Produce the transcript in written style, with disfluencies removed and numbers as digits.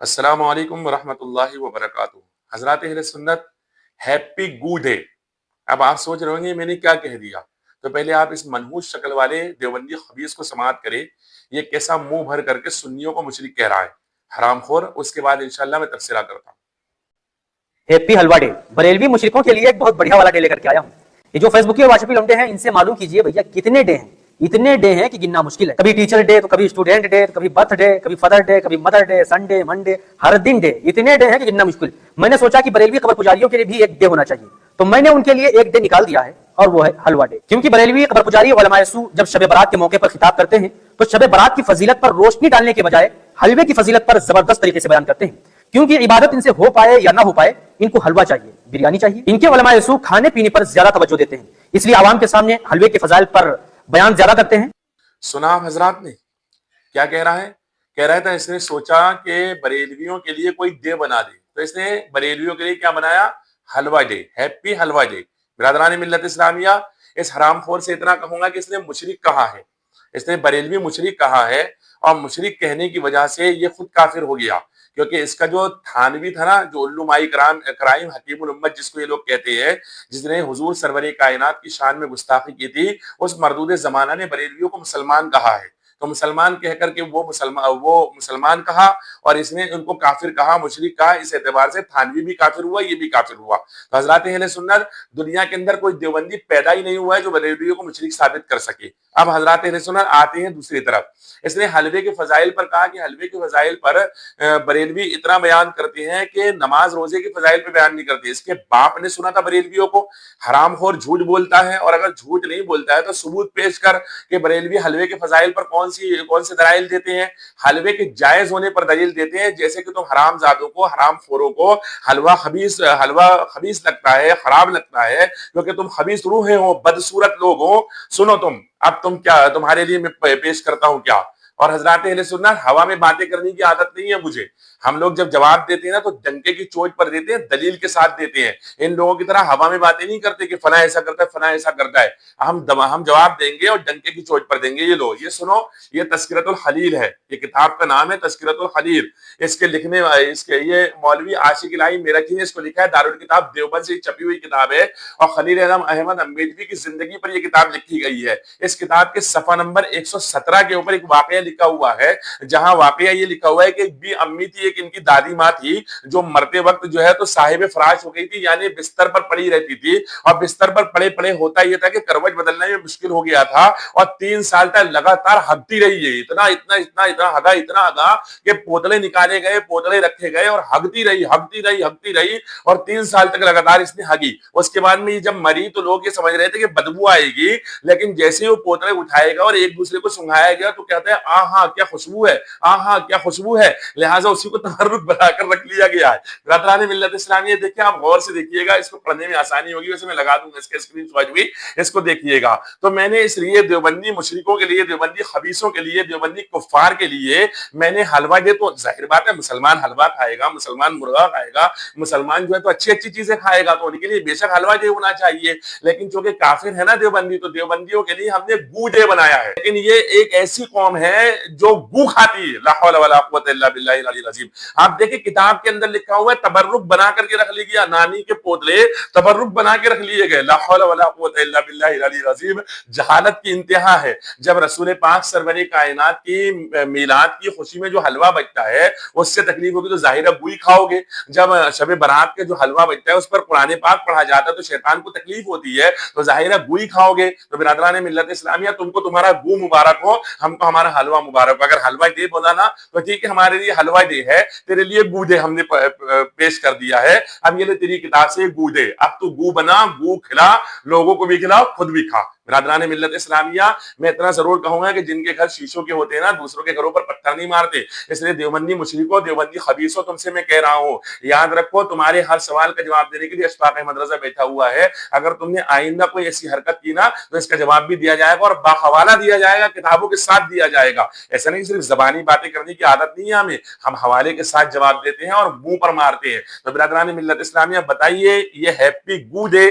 السلام علیکم ورحمۃ اللہ وبرکاتہ۔ حضرات اہل سنت، ہیپی گڈ ڈے۔ اب آپ سوچ رہے ہوں گے میں نے کیا کہہ دیا، تو پہلے آپ اس منحوس شکل والے دیوبندی خبیث کو سماعت کریں، یہ کیسا منہ بھر کر کے سنیوں کو مشرک کہہ رہا ہے، حرام خور۔ اس کے بعد انشاءاللہ میں تفسیرہ کرتا ہوں۔ ہیپی حلوہ ڈے بریلوی مشرکوں کے لیے ایک بہت بڑھیا والا ڈے لے کر کے آیا ہوں۔ یہ جو فیس بک اور واٹس ایپ لمڈے ہیں ان سے معلوم کیجئے بھیا کتنے ڈے ہیں، اتنے ڈے ہیں کہ گننا مشکل ہے۔ کبھی ٹیچر ڈے، تو کبھی اسٹوڈنٹ ڈے، کبھی برتھ ڈے، کبھی فادر ڈے، کبھی مدر ڈے، سنڈے، منڈے، ہر دن ڈے، اتنے ڈے ہیں کہ گننا مشکل۔ میں نے سوچا کہ بریلوی قبر پجاریوں کے لیے بھی ایک ڈے ہونا چاہیے، تو میں نے ان کے لیے ایک ڈے نکال دیا ہے اور وہ ہے حلوہ ڈے۔ کیونکہ بریلوی قبر پجاری علماء سو جب شب برات کے موقع پر خطاب کرتے ہیں تو شب برات کی فضیلت پر روشنی ڈالنے کے بجائے حلوے کی فضیلت پر زبردست طریقے سے بیان کرتے ہیں، کیونکہ عبادت ان سے ہو پائے یا نہ ہو پائے ان کو حلوہ چاہیے، بریانی چاہیے۔ ان کے علماء سو کھانے پینے پر زیادہ توجہ دیتے ہیں، اس لیے عوام کے سامنے حلوے کے فضائل پر بیان زیادہ کرتے ہیں۔ سنا آپ حضرات نے کیا کہہ رہا ہے؟ کہہ رہا تھا اس نے سوچا کہ بریلویوں کے لیے کوئی ڈے بنا دے، تو اس نے بریلویوں کے لیے کیا بنایا؟ حلوہ ڈے، ہیپی حلوہ ڈے۔ برادران ملت اسلامیہ، اس حرام خور سے اتنا کہوں گا کہ اس نے مشرک کہا ہے، اس نے بریلوی مشرک کہا ہے، اور مشرک کہنے کی وجہ سے یہ خود کافر ہو گیا، کیونکہ اس کا جو تھانوی تھا نا، جو علماء کرائم حکیم الامت جس کو یہ لوگ کہتے ہیں، جس نے حضور سرور کائنات کی شان میں گستاخی کی تھی، اس مردود زمانہ نے بریلویوں کو مسلمان کہا ہے۔ تو مسلمان کہہ کر کے وہ مسلمان کہا، اور اس نے ان کو کافر کہا، مشرک کہا۔ اس اعتبار سے تھانوی بھی کافر ہوا، یہ بھی کافر ہوا۔ تو حضرات اہل سنت، دنیا کے اندر کوئی دیوبندی پیدا ہی نہیں ہوا ہے جو بریلویوں کو مشرک ثابت کر سکے۔ اب حضرات اہل سنت آتے ہیں دوسری طرف۔ اس نے حلوے کے فضائل پر کہا کہ حلوے کے فضائل پر بریلوی اتنا بیان کرتے ہیں کہ نماز روزے کے فضائل پہ بیان نہیں کرتے۔ اس کے باپ نے سنا تھا بریلویوں کو، حرام خور جھوٹ بولتا ہے، اور اگر جھوٹ نہیں بولتا ہے تو ثبوت پیش کر کہ بریلوی حلوے کے فضائل پر کون سے دلائل دیتے ہیں؟ حلوے کے جائز ہونے پر دلیل دیتے ہیں، جیسے کہ تم حرام زادوں کو، حرام خوروں کو حلوہ خبیث لگتا ہے، خراب لگتا ہے، کیونکہ تم خبیث روحیں ہو، بدصورت لوگ ہو۔ سنو اب تمہارے لیے میں پیش کرتا ہوں کیا۔ اور حضرات اہل سنت، ہوا میں باتیں کرنے کی عادت نہیں ہے مجھے۔ ہم لوگ جب جواب دیتے ہیں نا تو ڈنکے کی چوٹ پر دیتے ہیں، دلیل کے ساتھ دیتے ہیں۔ ان لوگوں کی طرح ہوا میں باتیں نہیں کرتے کہ فلاں ایسا کرتا ہے، فلاں ایسا کرتا ہے۔ ہم جواب دیں گے اور ڈنکے کی چوٹ پر دیں گے۔ یہ لو، یہ سنو، یہ تذکرۃ الخلیل ہے، یہ کتاب کا نام ہے تذکرۃ الخلیل۔ اس کے لکھنے یہ مولوی عاشق الہی میرٹھی نے اس کو لکھا ہے، دارالکتاب دیوبند سے چھپی ہوئی کتاب ہے، اور خلیل احمد امبیڈوی کی زندگی پر یہ کتاب لکھی گئی ہے۔ اس کتاب کے صفحہ نمبر 117 کے اوپر ایک واقعہ لکھا ہوا ہے، جہاں واقعہ یہ لکھا ہوا ہے کہ ایک بھی امی تھی، ایک ان کی دادی ماں تھی، جو مرتے وقت جو ہے تو صاحب فراش ہو گئی تھی، یعنی بستر پر پڑی رہتی تھی، اور بستر پر پڑے پڑے ہوتا یہ تھا کہ کروٹ بدلنے میں مشکل ہو گیا تھا، اور 3 سال تک لگاتار ہگتی رہی ہے، اتنا ہگا کہ پوتلے نکالے گئے، پوتلے رکھے گئے، اور ہگتی رہی، اور 3 سال تک لگاتار اس نے ہگی۔ اس کے بعد میں جب مری تو لوگ یہ سمجھ رہے تھے کہ بدبو آئے گی، لیکن جیسے وہ پوتلے اٹھائے گا اور ایک دوسرے کو سنگھایا گیا تو کہتے ہیں آہا کیا خوشبو ہے، آہا کیا خوشبو ہے، لہٰذا اسی کو تبرک بنا کر رکھ لیا گیا ہے۔ برادران ملت اسلامیہ، دیکھیں آپ غور سے دیکھیے گا، اس کو پڑھنے میں آسانی ہوگی، ویسے میں لگا دوں گا اس کے اسکرین شاٹ بھی، اس کو دیکھیے گا۔ تو میں نے اس لیے دیوبندی مشرکوں کے لیے، دیوبندی خبیثوں کے لیے، دیوبندی کفار کے لیے میں نے حلوہ دے، تو ظاہر بات ہے مسلمان حلوہ کھائے گا، مسلمان مرغا کھائے گا، مسلمان جو ہے تو اچھی چیزیں کھائے گا، تو ان کے لیے بے شک حلوہ دے ہونا چاہیے۔ لیکن چونکہ کافر ہے نا دیوبندی، تو دیوبندیوں کے لیے ہم نے گو ڈے بنایا ہے۔ لیکن یہ ایک ایسی قوم ہے جو گو کھاتی ہے، لا حول ولا قوت الا باللہ العلی العظیم۔ آپ دیکھیں کتاب کے اندر لکھا ہوا ہے، تبرک بنا کر کے رکھ لی گیا، نانی کے پودلے تبرک بنا کے رکھ لیے گئے، لا حول ولا قوت الا باللہ العلی العظیم۔ جہالت کی انتہا ہے۔ جب رسول پاک سرور کائنات کی میلاد کی خوشی میں جو حلوہ بچتا ہے اس سے تکلیف ہوگی تو ظاہر ہے گوئی کھاؤ گے۔ جب شب برات کے جو حلوہ بچتا ہے اس پر قرآن پاک پڑھا جاتا ہے تو شیطان کو تکلیف ہوتی ہے، تو ظاہر ہے گوئی کھاؤ گے۔ تو برادران ملت اسلامیہ، تم کو تمہارا گو مبارک ہو، ہم کو ہمارا حلوہ مبارک ہو۔ اگر حلوہ ڈے بولا تو ٹھیک ہے، ہمارے لیے حلوہ ڈے ہے، تیرے لیے گو ڈے ہم نے پیش کر دیا ہے۔ اب یہ لے تیری کتاب سے گو ڈے، اب تو گو بنا، گو کھلا، لوگوں کو بھی کھلا، خود بھی کھا۔ برادران ملت اسلامیہ، میں اتنا ضرور کہوں گا کہ جن کے گھر شیشوں کے ہوتے ہیں نا، دوسروں کے گھروں پر پتھر نہیں مارتے۔ اس لیے دیوبندی مشرکوں، دیوبندی خبیثوں، تم سے میں کہہ رہا ہوں، یاد رکھو تمہارے ہر سوال کا جواب دینے کے لیے اشفاق احمد رضا بیٹھا ہوا ہے۔ اگر تم نے آئندہ کوئی ایسی حرکت کی نا تو اس کا جواب بھی دیا جائے گا، اور باحوالہ دیا جائے گا، کتابوں کے ساتھ دیا جائے گا۔ ایسا نہیں صرف زبانی باتیں کرنے کی عادت نہیں ہے ہم حوالے کے ساتھ جواب دیتے ہیں اور منہ پر مارتے ہیں۔ تو برادران ملت اسلامیہ، بتائیے یہ ہیپی گو ڈے